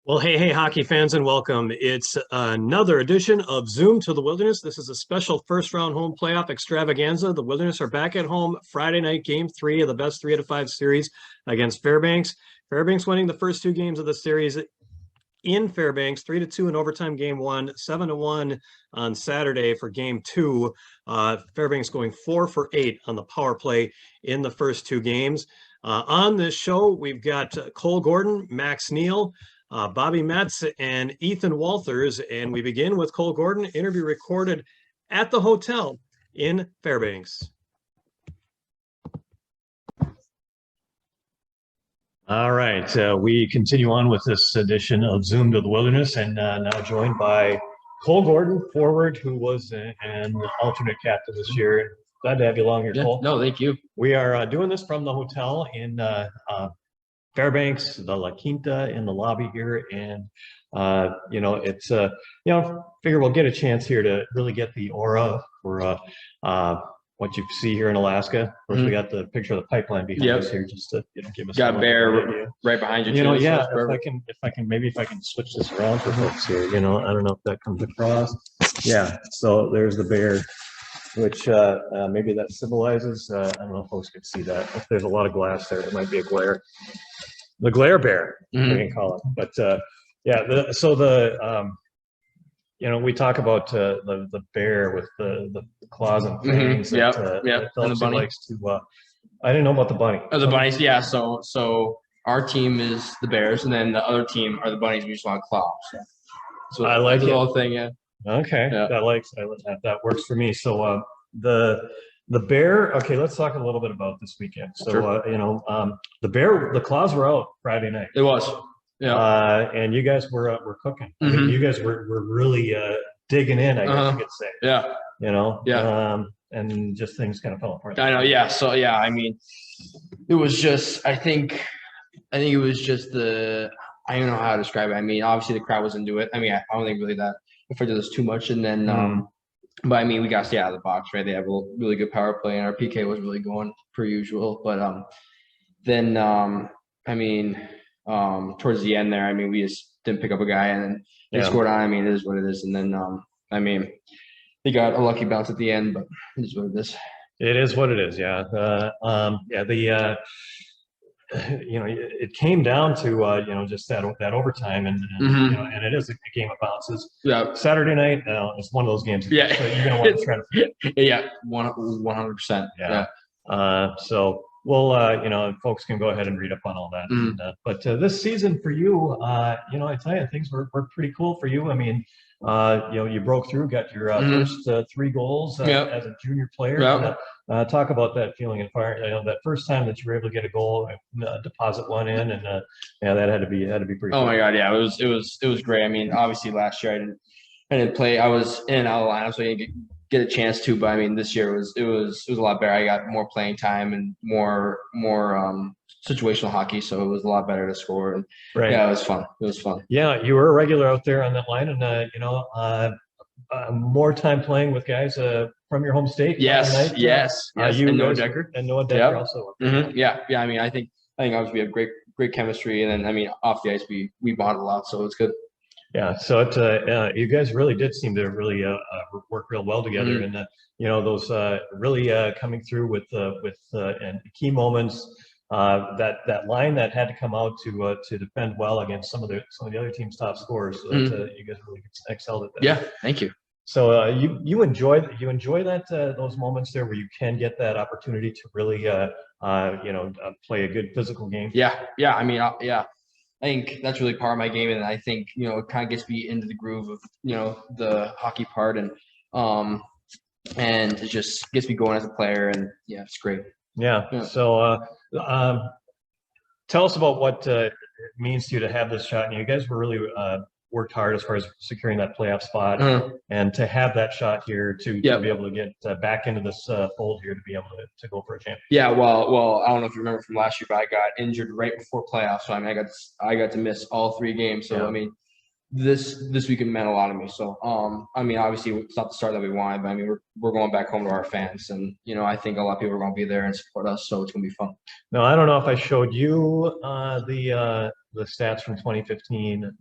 Well, hey, hockey fans, and welcome. It's another edition of Zoom to the Wilderness. This is a special first-round home playoff extravaganza. The Wilderness are back at home Friday night, game 3 of the best 3 out of 5 series against Fairbanks. Fairbanks winning the first 2 games of the series in Fairbanks, 3-2 in overtime game 1, 7-1 on Saturday for game 2. Fairbanks going 4 for 8 on the power play in the first 2 games. On this show, we've got Cole Gordon, Max Neill, Bobby Metz, and Ethan Wolthers. And we begin with Cole Gordon, interview recorded at the hotel in Fairbanks. All right, we continue on with this edition of Zoom to the Wilderness, and now joined by Cole Gordon, forward, who was an alternate captain this year. Glad to have you along here, Cole. No, thank you. We are doing this from the hotel in Fairbanks, the La Quinta, in the lobby here, and it's figure we'll get a chance here to really get the aura for what you see here in Alaska. Of course, we got the picture of the pipeline behind us here, just to give us. Got bear right behind you. Yeah. If I can switch this around for folks here. I don't know if that comes across. Yeah. So there's the bear, which maybe that symbolizes. I don't know if folks can see that. If there's a lot of glass there, it might be a glare. The glare bear, we can call it. But we talk about the bear with the claws and fangs. And the bunny. Likes to. I didn't know about the bunny. Oh, the bunnies, yeah. So our team is the bears, and then the other team are the bunnies. We just want claws. So I like the it. whole thing, yeah. Okay, yeah. That works for me. So the bear. Okay, let's talk a little bit about this weekend. So Sure. the claws were out Friday night. It was. Yeah. And you guys were cooking. I mean, you guys were really digging in, I guess you could say. Yeah. Yeah. And just things kind of fell apart. I know. Yeah. So yeah, I mean, it was just. I think it was just I don't know how to describe it. I mean, obviously the crowd was into it. I mean, I don't think really that affected us too much. And then, but I mean, we got to stay out of the box, right? They have a really good power play, and our PK was really going per usual. But then towards the end there, I mean, we just didn't pick up a guy, and then they scored on. I mean, it is what it is. And then, they got a lucky bounce at the end, but it is what it is. It is what it is. Yeah. It came down to just that overtime, and and it is a game of bounces. Yeah. Saturday night, it's one of those games. Yeah. So you're gonna want to try to forget. Yeah, 100%. Yeah. So we'll folks can go ahead and read up on all that. But this season for you, I tell you, things were pretty cool for you. I mean, you broke through, got your first 3 goals as a junior player. Yep. Talk about that feeling and fire. That first time that you were able to get a goal, deposit one in, and that had to be pretty. Oh cool. My God, yeah, it was great. I mean, obviously last year I didn't play. I was in and out of the lineup, so I didn't get a chance to. But I mean, this year it was a lot better. I got more playing time and more situational hockey, so it was a lot better to score. And yeah, it was fun. Yeah, you were a regular out there on that line, and more time playing with guys from your home state. Yes. And Noah Decker. And Noah Decker also. Yeah. I mean, I think obviously we have great chemistry, and then I mean off the ice we bond a lot, so it's good. Yeah. So you guys really did seem to really work real well together, and those really coming through with and key moments. That line that had to come out to defend well against some of the other team's top scorers. So that, you guys really excelled at that. Yeah, thank you. So you enjoy that those moments there where you can get that opportunity to really play a good physical game. Yeah. I mean, I think that's really part of my game, and I think it kind of gets me into the groove of the hockey part, and it just gets me going as a player, and yeah, it's great. Yeah. So tell us about what it means to you to have this shot. And you guys were really worked hard as far as securing that playoff spot, and to have that shot here to be able to get back into this fold here to be able to go for a championship. Yeah, well, I don't know if you remember from last year, but I got injured right before playoffs, so I mean, I got to miss all 3 games. So I mean, this weekend meant a lot to me. So I mean, obviously it's not the start that we wanted, but I mean we're going back home to our fans, and I think a lot of people are going to be there and support us, so it's going to be fun. Now, I don't know if I showed you the stats from 2015,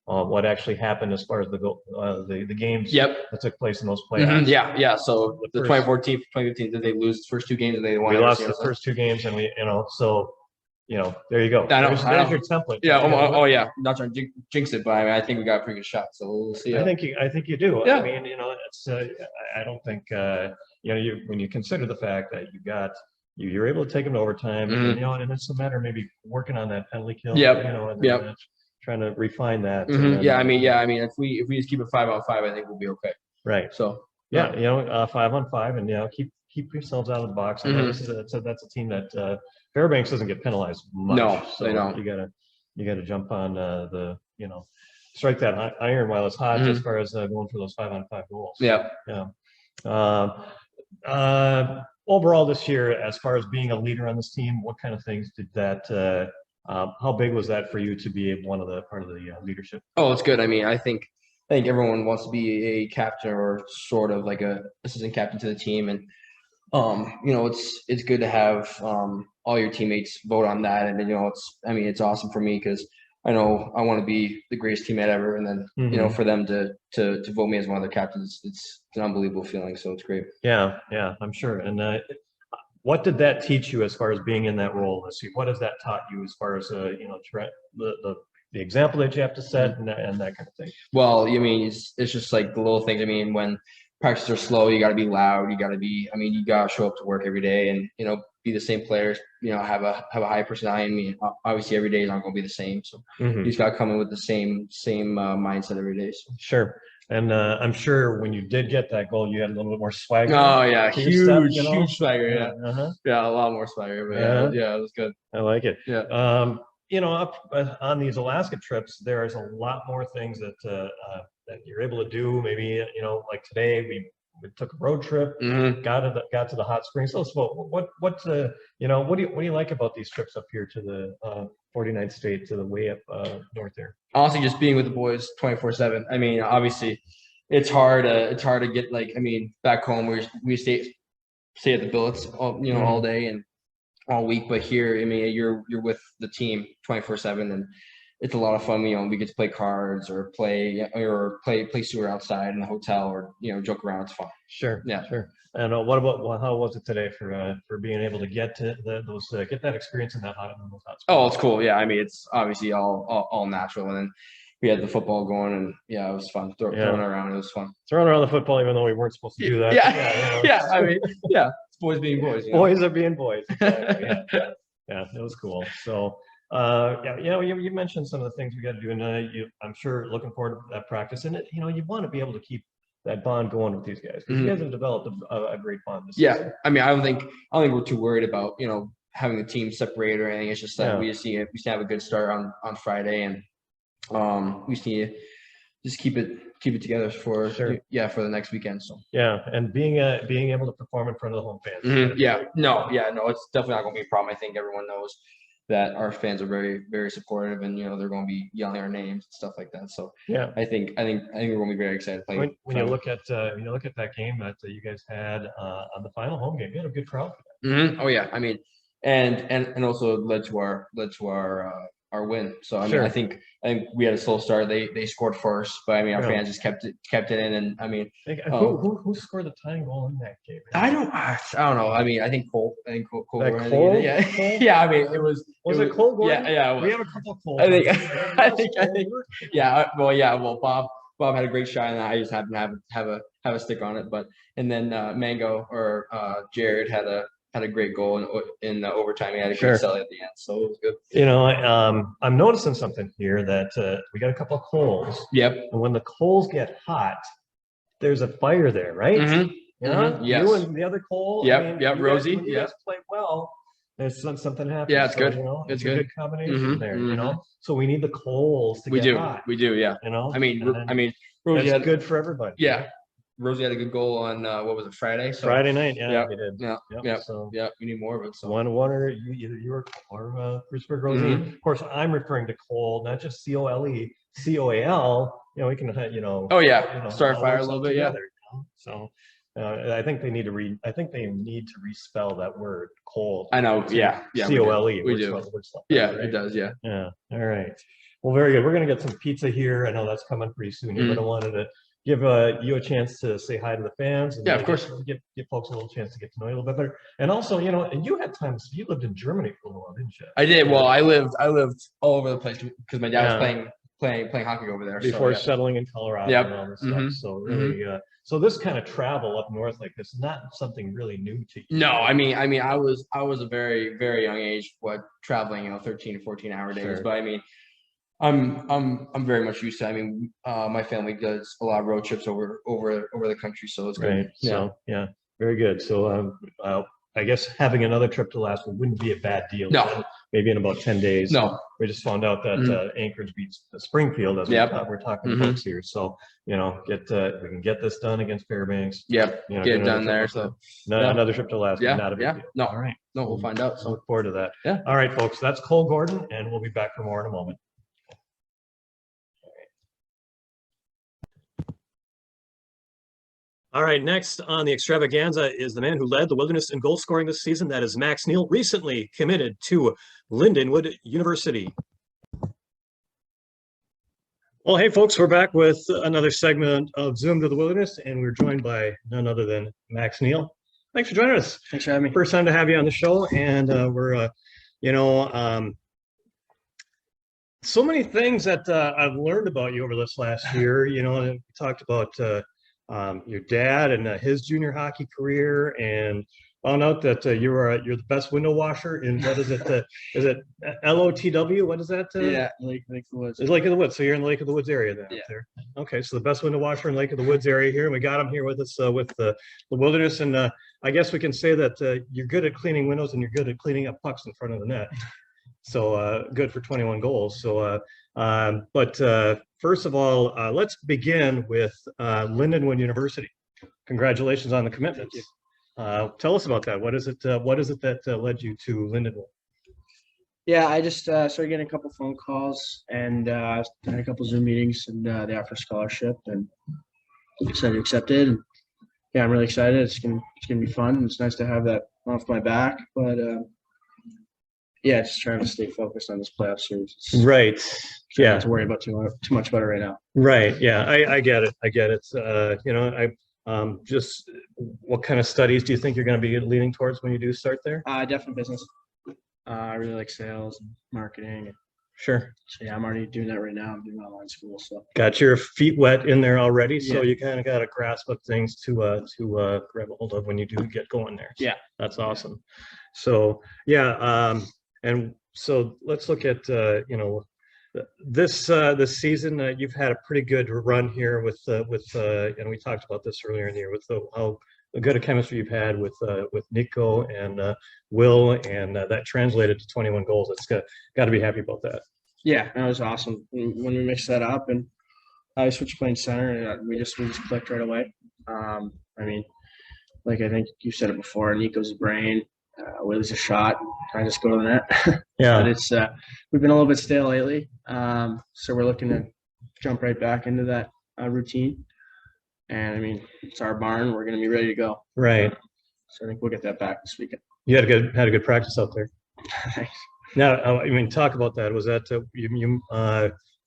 what actually happened as far as the games that took place in those playoffs. Yeah. So the 2014, 2015, did they lose the first two games? They won. We lost the first two games, and there you go. There's your template. Yeah. Yeah. Not trying to jinx it, but I think we got a pretty good shot. So we'll see. I think you do. Yeah. I mean, it's. I don't think when you consider the fact that you're able to take them to overtime, and it's a matter of maybe working on that penalty kill. And trying to refine that. I mean, if we just keep it 5-on-5, I think we'll be okay. Right. So 5-on-5, and keep yourselves out of the box. And that's a team that Fairbanks doesn't get penalized much. No, so they don't. You gotta jump on strike that iron while it's hot as far as going for those 5-on-5 goals. Yeah. Overall this year, as far as being a leader on this team, what kind of things did that? How big was that for you to be part of the leadership? Oh, it's good. I mean, I think everyone wants to be a captain or sort of like a assistant captain to the team, and it's good to have all your teammates vote on that, and it's awesome for me because I know I want to be the greatest teammate ever, and then for them to vote me as one of their captains, it's an unbelievable feeling. So it's great. Yeah, I'm sure. And what did that teach you as far as being in that role this year? What has that taught you as far as the example that you have to set and that kind of thing? Well, I mean, it's just like the little things. I mean, when practices are slow, you got to be loud. You got to show up to work every day and be the same players. Have a high personality. I mean, obviously every day is not going to be the same. So you just got to come in with the same mindset every day. So. Sure. And I'm sure when you did get that goal, you had a little bit more swagger. Oh yeah, huge swagger. Yeah, yeah, a lot more swagger. But yeah, it was good. I like it. Yeah. Up on these Alaska trips, there is a lot more things that you're able to do. Maybe like today we took a road trip, got to the hot springs. So what do you like about these trips up here to the 49th state, to the way up north there? Honestly, just being with the boys 24/7. I mean, obviously, it's hard to get back home we stay at the billets all day and all week, but here, I mean, you're with the team 24/7, and it's a lot of fun. We get to play cards or play sewer outside in the hotel, or joke around. It's fun. Sure. Yeah. Sure. And how was it today for being able to get to get that experience in those hot spots? Oh, it's cool. Yeah, I mean, it's obviously all natural, and then we had the football going, and yeah, it was fun throwing around. It was fun throwing around the football, even though we weren't supposed to do that. Yeah. I mean, yeah, it's boys being boys. Boys are being boys. Exactly. Yeah, it was cool. So. You mentioned some of the things we got to do, and I'm sure looking forward to that practice. And you want to be able to keep that bond going with these guys because you guys have developed a great bond this season. I mean, I don't think we're too worried about having the team separate or anything. It's just that we just need to have a good start on Friday, and we just need to just keep it together for the next weekend. So and being able to perform in front of the home fans. No, it's definitely not going to be a problem. I think everyone knows that our fans are very, very supportive, and they're going to be yelling our names and stuff like that. So I think we're going to be very excited to play. When you look at that game that you guys had on the final home game, you had a good crowd for that. Oh yeah, I mean, and also led to our win. So I mean, I think we had a slow start. They scored first, but I mean, our fans just kept it in, and I mean, who scored the tying goal in that game? I don't know. I mean, I think Cole. Cole? Yeah. I mean, it was it Cole Gordon? Yeah. We have a couple of Cole. I think. Yeah. Well, Bob had a great shot, and I just happened to have a stick on it. But and then Mango or Jared had a great goal in the overtime. He had a great sell at the end, so it was good. I'm noticing something here that we got a couple of coals. Yep. And when the coals get hot, there's a fire there, right? Yes. You and the other coal. Yep. Rosie. You guys play well. There's something happening. Yeah, it's good. It's a good combination there. So we need the coals to get hot. We do. Yeah. I mean, Rosie that's good for everybody. Yeah. Rosie had a good goal on what was it, Friday? So Friday night, yeah, yeah, we did. yeah, Yep, yeah, so yeah. We need more of it. So one or Bruceburg Rosie. Of course, I'm referring to Cole, not just COLE, COAL. We can oh yeah, start all fire a works little out bit. Yeah, together. So I think they need to I think they need to respell that word Cole. I know. Yeah, yeah. COLE. We do. Works Yeah, better, right? it does. Yeah. Yeah. All right. Well, very good. We're gonna get some pizza here. I know that's coming pretty soon here, but I wanted to give you a chance to say hi to the fans and Yeah, of course. give folks a little chance to get to know you a little bit better. And also, and you had times you lived in Germany for a little while, didn't you? I did. Well, I lived all over the place because my dad was Yeah. playing hockey over there Before so, yeah. settling in Colorado Yep. and all this stuff. So really, so this kind of travel up north like this is not something really new to you. No, I mean, I was a very, very young age, traveling, 13 to 14-hour days. Sure. But I mean, I'm very much used to. I mean, my family does a lot of road trips over the country, so it's good. Right. Yeah. So yeah, very good. So I guess having another trip to Alaska wouldn't be a bad deal. No. Maybe in about 10 days. No. We just found out that Anchorage beats Springfield as we're talking to folks here. So, we can get this done against Fairbanks. Yep. Get it done there. So another trip to Alaska. Yeah. Not a big deal. No. All right. No, we'll find out. So look forward to that. Yeah. All right, folks. That's Cole Gordon, and we'll be back for more in a moment. All right, next on the extravaganza is the man who led the Wilderness in goal scoring this season. That is Max Neill, recently committed to Lindenwood University. Well, hey, folks, we're back with another segment of Zoom to the Wilderness, and we're joined by none other than Max Neill. Thanks for joining us. Thanks for having me. First time to have you on the show, and we're, so many things that I've learned about you over this last year. We talked about your dad and his junior hockey career, and found out that you're the best window washer in what is it? Is it LOTW? What is that? Yeah, Lake of the Woods. It's Lake of the Woods. So you're in the Lake of the Woods area then. Yeah. Up there. Okay, so the best window washer in Lake of the Woods area here, and we got him here with us with the Wilderness, and I guess we can say that you're good at cleaning windows and you're good at cleaning up pucks in front of the net. So good for 21 goals. So, but first of all, let's begin with Lindenwood University. Congratulations on the commitment. Tell us about that. What is it that led you to Lindenwood? Yeah, I just started getting a couple phone calls and had a couple Zoom meetings, and they offered a scholarship, and decided to accept it. And yeah, I'm really excited. It's gonna be fun. It's nice to have that off my back, but yeah, just trying to stay focused on this playoff series. Right. Yeah. Not to worry about too much about it right now. Right. Yeah. I get it. I get it. Just what kind of studies do you think you're going to be leaning towards when you do start there? Definitely business. I really like sales and marketing. Sure. So yeah, I'm already doing that right now. I'm doing online school. So got your feet wet in there already, so Yeah. you kind of got a grasp of things to grab a hold of when you do get going there. So Yeah. that's awesome. So yeah, and so let's look at this season. You've had a pretty good run here with and we talked about this earlier in the year with how good a chemistry you've had with Nico and Will, and that translated to 21 goals. It's got to be happy about that. yeah, that was awesome when we mixed that up, and I switched playing center, and we just clicked right away. I mean, like I think you said it before, Nico's a brain, Willie's a shot. I just go to the net. Yeah. But it's we've been a little bit stale lately, so we're looking to jump right back into that routine. And I mean, it's our barn. We're going to be ready to go. Right. So I think we'll get that back this weekend. You had a good practice out there. Thanks. Now, I mean, talk about that. Was that you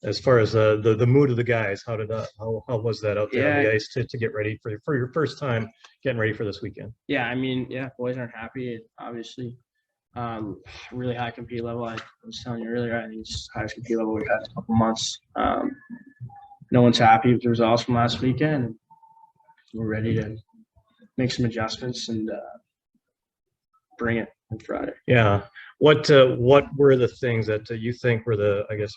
as far as the mood of the guys? How was that out there on the ice to get ready for your first time getting ready for this weekend? Yeah, I mean, yeah, boys aren't happy. Obviously, really high compete level. I was telling you earlier, I think it's the highest compete level we've had in a couple months. No one's happy with the results from last weekend. We're ready to make some adjustments and bring it on Friday. Yeah. What were the things that you think were I guess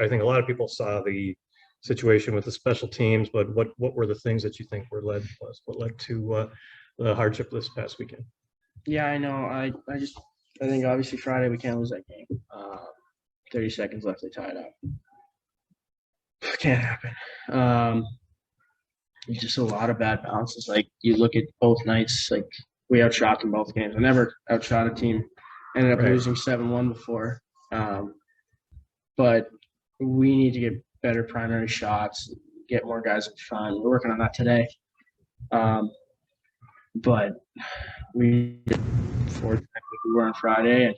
I think a lot of people saw the situation with the special teams, but what were the things that you think what led to the hardship this past weekend? Yeah, I know. I think obviously Friday we can't lose that game. 30 seconds left, they tie it up. Can't happen. just a lot of bad bounces. Like you look at both nights, like we outshot them both games. I never outshot a team. Ended up losing 7-1 before. But we need to get better primary shots, get more guys in front. We're working on that today. But we were on Friday and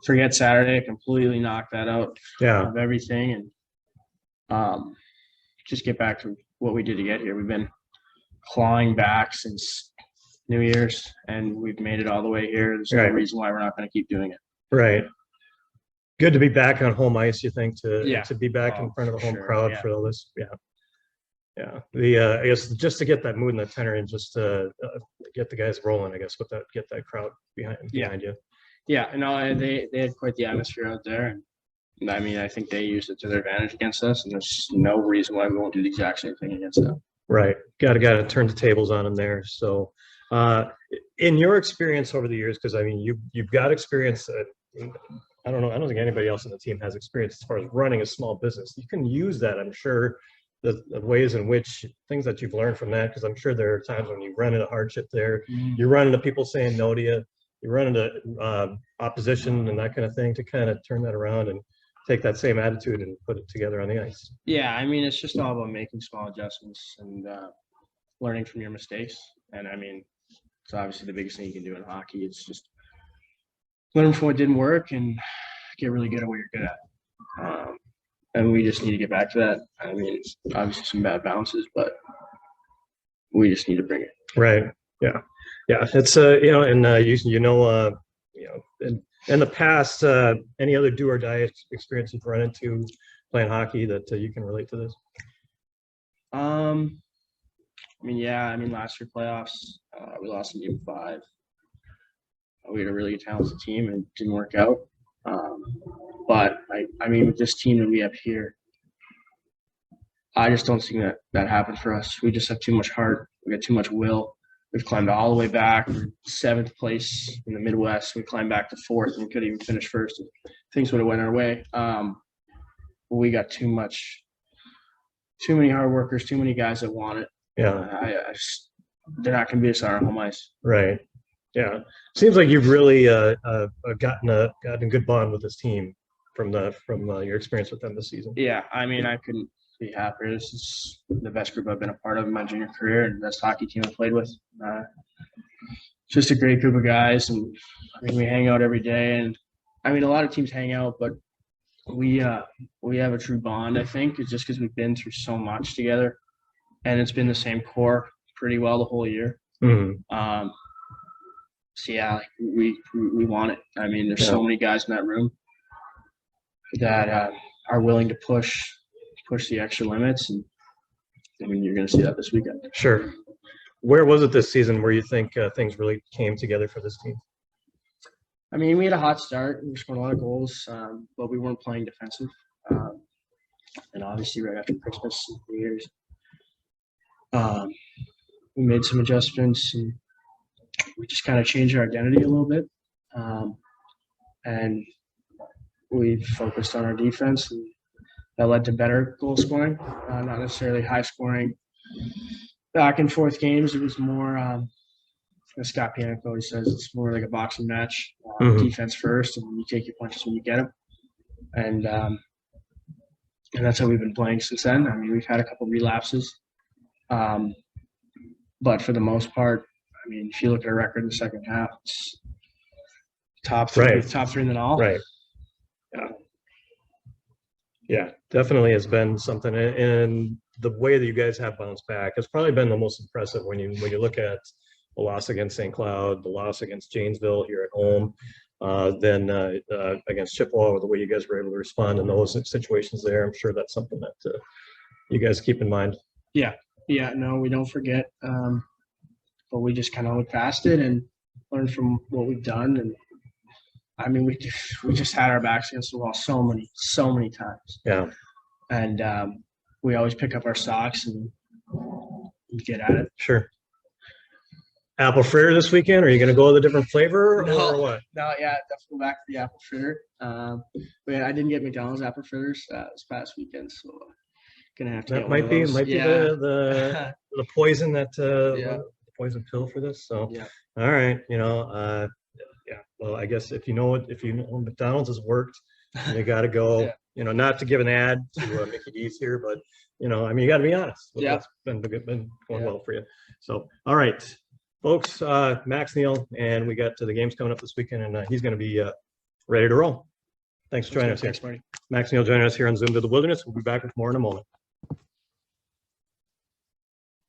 forget Saturday, completely knocked that out of everything and just get back to what we did to get here. We've been clawing back since New Year's and we've made it all the way here. There's no reason why we're not going to keep doing it. Right. Good to be back on home ice, you think, to be back in front of the home crowd for all this. Yeah. I guess just to get that mood and that tenor and just to get the guys rolling, I guess, get that crowd behind you. Yeah, no, they had quite the atmosphere out there. And I mean, I think they used it to their advantage against us, and there's no reason why we won't do the exact same thing against them. Right. Got to turn the tables on them there. So in your experience over the years, because I mean, you've got experience. I don't know. I don't think anybody else on the team has experience as far as running a small business. You can use that, I'm sure, the ways in which things that you've learned from that, because I'm sure there are times when you run into hardship there. You run into people saying no to you. You run into opposition and that kind of thing to kind of turn that around and take that same attitude and put it together on the ice. Yeah, I mean, it's just all about making small adjustments and learning from your mistakes. And I mean, it's obviously the biggest thing you can do in hockey. It's just learn from what didn't work and get really good at what you're good at. And we just need to get back to that. I mean, it's obviously some bad bounces, but we just need to bring it. Right. Yeah. Yeah. It's in the past, any other do or die experience you've run into playing hockey that you can relate to this? I mean, last year playoffs, we lost in game 5. We had a really talented team and it didn't work out. But I mean, with this team that we have here, I just don't think that happened for us. We just have too much heart. We got too much will. We've climbed all the way back. We're 7th place in the Midwest. We climbed back to 4th and we could even finish 1st. Things would have went our way. We got too many hard workers, too many guys that want it. Yeah. They're not going to beat us on our home ice. Right. Yeah. Seems like you've really gotten a good bond with this team from your experience with them this season. Yeah. I mean, I couldn't be happier. This is the best group I've been a part of in my junior career and the best hockey team I've played with. Just a great group of guys, and I mean, we hang out every day. And I mean, a lot of teams hang out, but we have a true bond. I think it's just because we've been through so much together, and it's been the same core pretty well the whole year. Mm-hmm. So yeah, like we want it. I mean, there's so many guys in that room that are willing to push the extra limits, and I mean, you're going to see that this weekend. Sure. Where was it this season where you think things really came together for this team? I mean, we had a hot start. We scored a lot of goals, but we weren't playing defensive. And obviously, right after Christmas and New Year's, we made some adjustments, and we just kind of changed our identity a little bit. And we focused on our defense, and that led to better goal scoring, not necessarily high scoring back and forth games. It was more, as Scott Panic always says, it's more like a boxing match, defense first, and you take your punches when you get them. And that's how we've been playing since then. I mean, we've had a couple relapses, but for the most part, I mean, if you look at our record in the second half, it's top three in the all. Right. Yeah. Yeah, definitely has been something, and the way that you guys have bounced back has probably been the most impressive when you look at the loss against St. Cloud, the loss against Janesville here at home, then against Chippewa, the way you guys were able to respond in those situations there. I'm sure that's something that you guys keep in mind. Yeah, no, we don't forget, but we just kind of look past it and learn from what we've done. And I mean, we just had our backs against the wall so many times. Yeah. And we always pick up our socks and get at it. Sure. Apple fritter this weekend? Are you going to go with a different flavor or what? No, yeah, definitely go back to the apple fritter. But I didn't get McDonald's apple fritters this past weekend, so Gonna have to That get one might of be those. the poison that Yeah. the poison pill for this. So Yeah. all right, yeah. Well, I guess if you know McDonald's has worked, you got to go. Yeah. Not to give an ad to Mickey D's here, but I mean, you got to be honest with Yeah. what's been going Yeah. well for you. So all right, folks, Max, Neill, and we got the games coming up this weekend, and he's going to be ready to roll. Thanks for joining us here. Thanks, Marty. Max, Neill joining us here on Zoom to the Wilderness. We'll be back with more in a moment.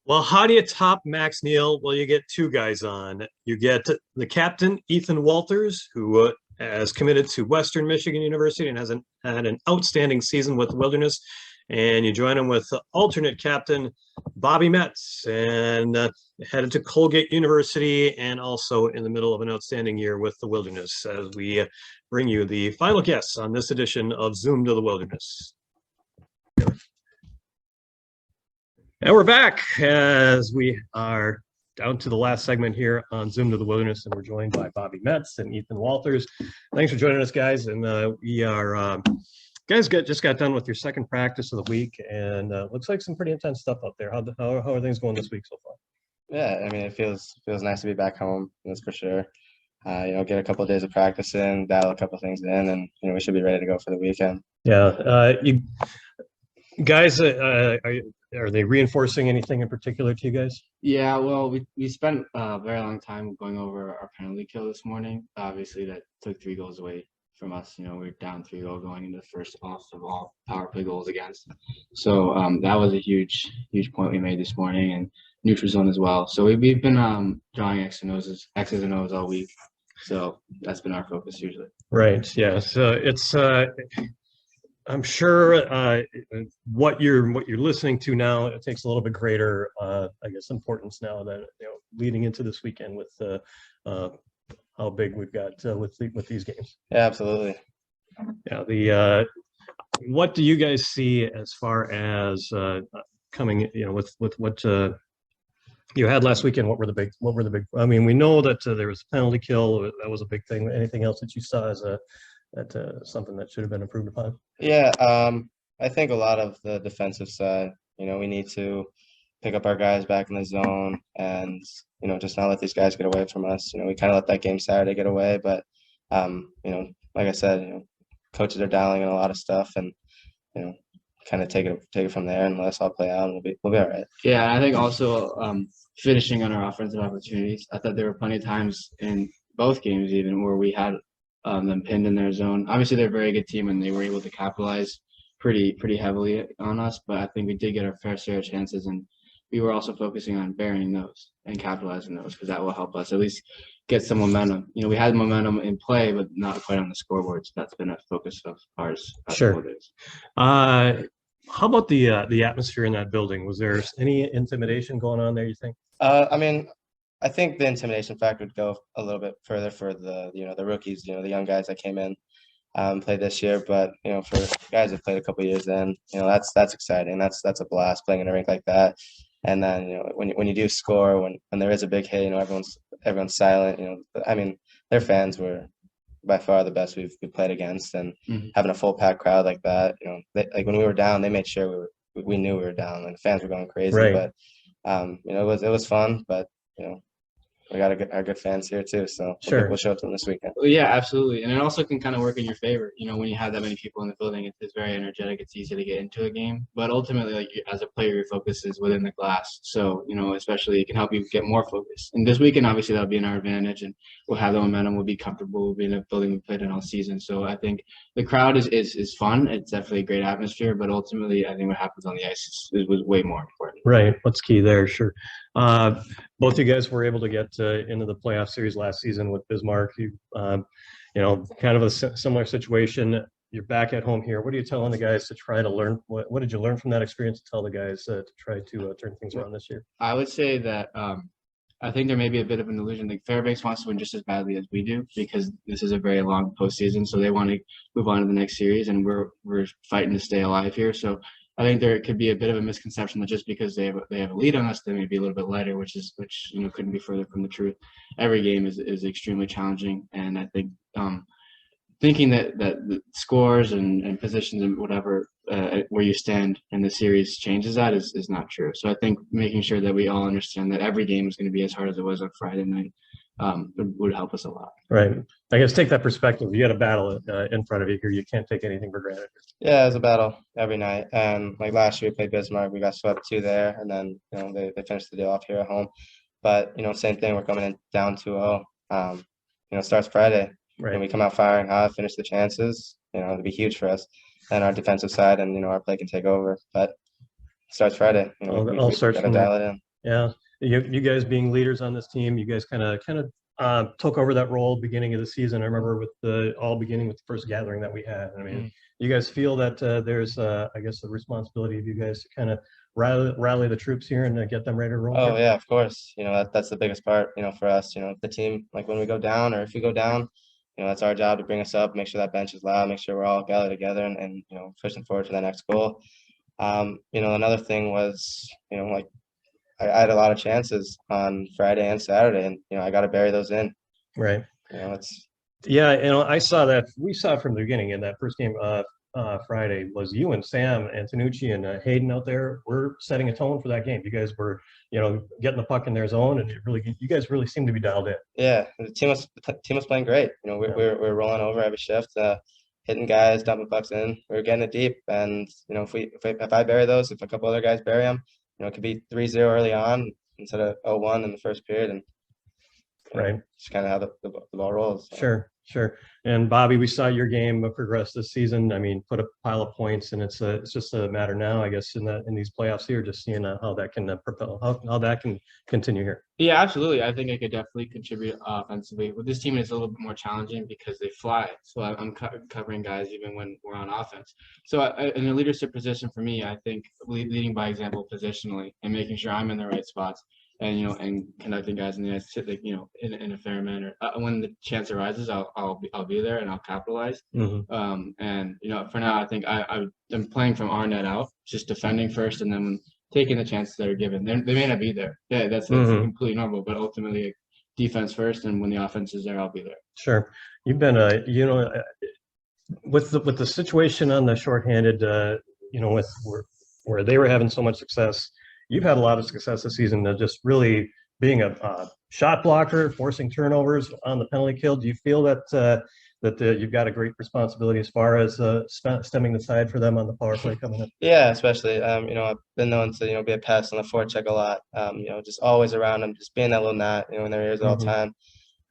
Well, how do you top Max Neill? Well, you get two guys on. You get the captain, Ethan Wolthers, who has committed to Western Michigan University and had an outstanding season with the Wilderness. And you join him with alternate captain, Bobby Metz, and headed to Cloquet University and also in the middle of an outstanding year with the Wilderness as we bring you the final guests on this edition of Zoom to the Wilderness. And we're back as we are down to the last segment here on Zoom to the Wilderness, and we're joined by Bobby Metz and Ethan Wolthers. Thanks for joining us, guys. And we are, guys, just got done with your second practice of the week, and looks like some pretty intense stuff out there. How are things going this week so far? Yeah, I mean, it feels nice to be back home. That's for sure. Get a couple of days of practice in, dial a couple of things in, and we should be ready to go for the weekend. Yeah, you guys, are they reinforcing anything in particular to you guys? Yeah, well, we spent a very long time going over our penalty kill this morning. Obviously, that took 3 goals away from us. We were down 3-0 going into the first off of all power play goals against. So that was a huge point we made this morning, and neutral zone as well. So we've been drawing X's and O's all week. So that's been our focus usually. Right. Yeah. So it's I'm sure what you're listening to now, it takes a little bit greater, I guess, importance now that leading into this weekend with how big we've got with these games. Yeah, absolutely. Yeah. What do you guys see as far as coming? With what you had last weekend? What were the big? I mean, we know that there was a penalty kill. That was a big thing. Anything else that you saw as something that should have been improved upon? Yeah, I think a lot of the defensive side, we need to pick up our guys back in the zone and, just not let these guys get away from us. We kind of let that game Saturday get away, but, like I said, coaches are dialing in a lot of stuff and, kind of take it from there and let us all play out, and we'll be all right. Yeah, I think also finishing on our offensive opportunities. I thought there were plenty of times in both games even where we had them pinned in their zone. Obviously, they're a very good team and they were able to capitalize pretty heavily on us, but I think we did get our fair share of chances, and we were also focusing on burying those and capitalizing those because that will help us at least get some momentum. We had momentum in play, but not quite on the scoreboard. So that's been a focus of ours. Sure. How about the atmosphere in that building? Was there any intimidation going on there, you think? I mean, I think the intimidation factor would go a little bit further for the the rookies, the young guys that came in, played this year. But for guys that played a couple of years in, that's exciting. That's a blast playing in a rink like that. And then when you do score, when there is a big hit, everyone's silent. I mean, their fans were by far the best we've played against, and having a full packed crowd like that, like when we were down, they made sure we knew we were down, and the fans were going crazy. Right. But it was fun, but we got our good fans here too, so Sure. we'll show it to them this weekend. Well, yeah, absolutely, and it also can kind of work in your favor. When you have that many people in the building, it's very energetic. It's easy to get into a game, but ultimately, like as a player, your focus is within the glass. So especially it can help you get more focus. And this weekend, obviously, that'll be in our advantage, and we'll have the momentum. We'll be comfortable. We'll be in a building we played in all season. So I think the crowd is fun. It's definitely a great atmosphere, but ultimately, I think what happens on the ice was way more important. Right. What's key there? Sure. Both you guys were able to get into the playoff series last season with Bismarck. You, kind of a similar situation. You're back at home here. What are you telling the guys to try to learn? What did you learn from that experience to tell the guys to try to turn things around this year? I would say that I think there may be a bit of an illusion. Like Fairbanks wants to win just as badly as we do because this is a very long postseason. So they want to move on to the next series, and we're fighting to stay alive here. So I think there could be a bit of a misconception that just because they have a lead on us, they may be a little bit lighter, which couldn't be further from the truth. Every game is extremely challenging, and I think thinking that the scores and positions and whatever where you stand and the series changes that is not true. So I think making sure that we all understand that every game is going to be as hard as it was on Friday night would help us a lot. Right. I guess take that perspective. You got a battle in front of you here. You can't take anything for granted. Yeah, it was a battle every night. And like last year we played Bismarck, we got swept 2 there, and then they finished the deal off here at home. But same thing, we're coming in down 2-0. It starts Friday. Right. And we come out firing hot, finish the chances, it'd be huge for us. And our defensive side and our play can take over. But it starts Friday. All starts gotta from dial there. it in. Yeah. You guys being leaders on this team, you guys kind of took over that role beginning of the season. I remember beginning with the first gathering that we had. I mean, you guys feel that there's I guess the responsibility of you guys to kind of rally the troops here and get them ready to roll? Oh yeah, of course. That's the biggest part, for us, the team, like when we go down or if we go down, that's our job to bring us up, make sure that bench is loud, make sure we're all gathered together and pushing forward to that next goal. Another thing was, like I had a lot of chances on Friday and Saturday and, I got to bury those in. Right. Yeah, I saw that. We saw it from the beginning in that first game Friday was you and Sam Antonucci and Hayden out there. We're setting a tone for that game. You guys were, getting the puck in their zone, and you guys really seem to be dialed in. Yeah, the team was playing great. We're rolling over every shift, hitting guys, dumping pucks in. We were getting it deep, and if I bury those, if a couple other guys bury them, it could be 3-0 early on instead of 0-1 in the first period, and right, just kind of how the ball rolls. So. Sure. And Bobby, we saw your game progress this season. I mean, put a pile of points, and it's just a matter now, I guess, in these playoffs here, just seeing how that can propel, how that can continue here. Yeah, absolutely. I think I could definitely contribute offensively. With this team, it's a little bit more challenging because they fly. So I'm covering guys even when we're on offense. So in a leadership position for me, I think leading by example positionally and making sure I'm in the right spots. And and conducting guys in the ice, like in a fair manner. When the chance arises, I'll be there and I'll capitalize. Mm-hmm. And for now, I think I'm playing from our net out, just defending first, and then taking the chances that are given. They may not be there. Yeah, that's completely normal. But ultimately, defense first, and when the offense is there, I'll be there. Sure, you've been with the situation on the shorthanded, with where they were having so much success. You've had a lot of success this season, just really being a shot blocker, forcing turnovers on the penalty kill. Do you feel that you've got a great responsibility as far as stemming the tide for them on the power play coming up? Yeah, especially I've been known to be a pest on the forecheck a lot. Just always around them, just being that little gnat in their ears all the time.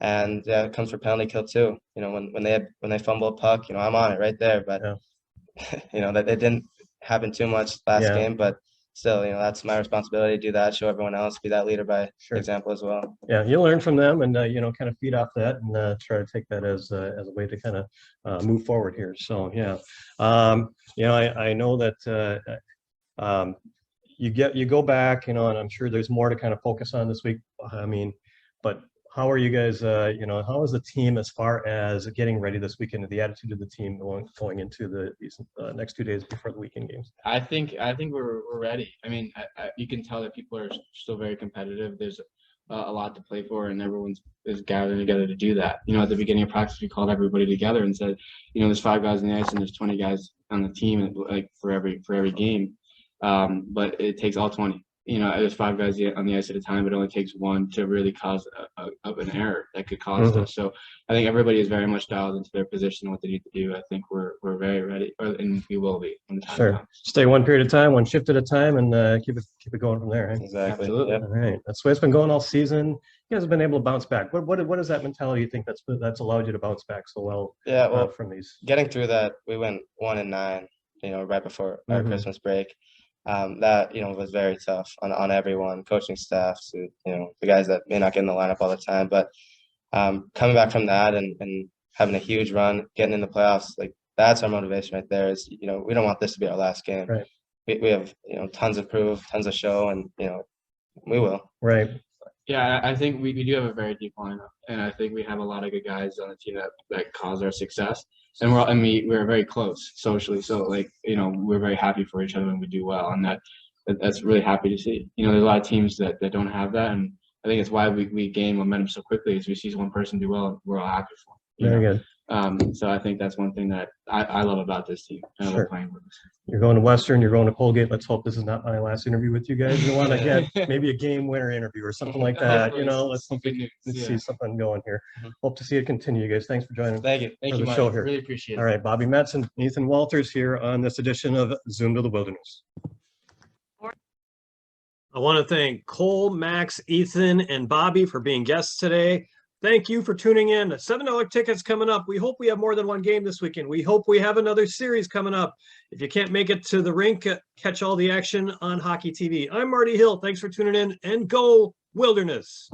And yeah, it comes for penalty kill too. When they fumble a puck, I'm on it right there. But that it didn't happen too much last game, but. Still, that's my responsibility to do that, show everyone else, be that leader by example as well. Yeah, you learn from them and, kind of feed off that and try to take that as a way to kind of move forward here. So, yeah, I know that you go back, and I'm sure there's more to kind of focus on this week. I mean, but how are you guys, how is the team as far as getting ready this weekend, the attitude of the team going into these next 2 days before the weekend games? I think we're ready. I mean, you can tell that people are still very competitive. There's a lot to play for, and everyone is gathering together to do that. At the beginning of practice, we called everybody together and said, there's 5 guys in the ice and there's 20 guys on the team, like for every game. But it takes all 20. There's 5 guys on the ice at a time, but it only takes one to really cause an error that could cost us. So I think everybody is very much dialed into their position and what they need to do. I think we're very ready, and we will be when the time comes. Stay one period at a time, one shift at a time, and keep it going from there. Right? Exactly. Absolutely. Yep. All right, that's the way it's been going all season. You guys have been able to bounce back. What is that mentality you think that's allowed you to bounce back so well? Yeah, well, from these getting through that, we went 1-9. Right before our Christmas break. That was very tough on everyone, coaching staffs, the guys that may not get in the lineup all the time. But coming back from that and having a huge run, getting in the playoffs, like that's our motivation right there. Is we don't want this to be our last game. Right. We have tons of proof, tons of show, and we will. Right. Yeah, I think we do have a very deep lineup, and I think we have a lot of good guys on the team that cause our success. And we're very close socially, so we're very happy for each other when we do well, and that's really happy to see. There's a lot of teams that don't have that, and I think it's why we gain momentum so quickly. Is we see one person do well, we're all happy for them. Very good. So I think that's one thing that I love about this team. I love Sure. playing with us. You're going to Western, you're going to Colgate. Let's hope this is not my last interview with you guys. You want to get maybe a game winner interview or something like that. You know, let's see something going here. Hope to see it continue, you guys. Thanks for joining Thank you. Thank for you, the Mike. show here. Really appreciate it. All right, Bobby Metz and Ethan Wolthers here on this edition of Zoom to the Wilderness. I want to thank Cole, Max, Ethan, and Bobby for being guests today. Thank you for tuning in. $7 tickets coming up. We hope we have more than one game this weekend. We hope we have another series coming up. If you can't make it to the rink, catch all the action on Hockey TV. I'm Marty Hill. Thanks for tuning in, and go Wilderness.